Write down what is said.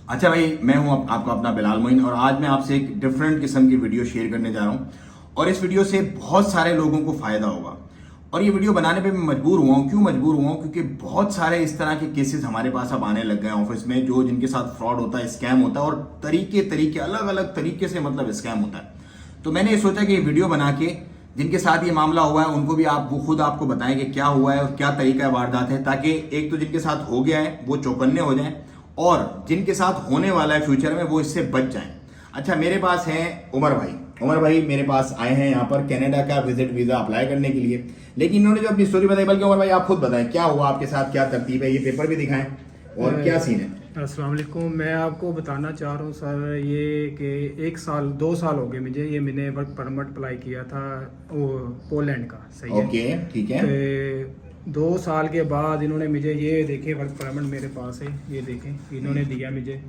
अच्छा भाई, मैं हूं आपका अपना बिलाल मोइन और आज मैं आपसे एक डिफरेंट किस्म की वीडियो शेयर करने जा रहा हूं और इस वीडियो से बहुत सारे लोगों को फायदा होगा। और ये वीडियो बनाने पे मैं मजबूर हुआ हूं। क्यों मजबूर हुआ हूं? क्योंकि बहुत सारे इस तरह के केसेस हमारे पास अब आने लग गए हैं ऑफिस में, जो जिनके साथ फ्रॉड होता है, स्कैम होता है और तरीके तरीके अलग अलग तरीके से मतलब स्कैम होता है। तो मैंने ये सोचा कि ये वीडियो बना के जिनके साथ ये मामला हुआ है उनको भी आप वो खुद आपको बताएं कि क्या हुआ है और क्या तरीका वारदात है, ताकि एक तो जिनके साथ हो गया है वो चौकन्ने हो जाएं और जिनके साथ होने वाला है फ्यूचर में वो इससे बच जाएं। अच्छा, मेरे पास हैं उमर भाई। उमर भाई मेरे पास आए हैं यहाँ पर कनाडा का विजिट वीजा अप्लाई करने के लिए, लेकिन इन्होंने जो अपनी स्टोरी बताई, बल्कि उमर भाई आप खुद बताएं क्या हुआ आपके साथ, क्या तरतीब है, ये पेपर भी दिखाएं और क्या सीन है। अस्सलाम वालेकुम। मैं आपको बताना चाह रहा हूँ सर, ये कि 1 साल 2 साल हो गए मुझे, ये मैंने वर्क परमिट अप्लाई किया था वो पोलैंड का। सही है। ओके, ठीक है। तो 2 साल के बाद इन्होंने मुझे ये देखे वर्क परमिट मेरे पास है, ये देखें इन्होंने दिया मुझे।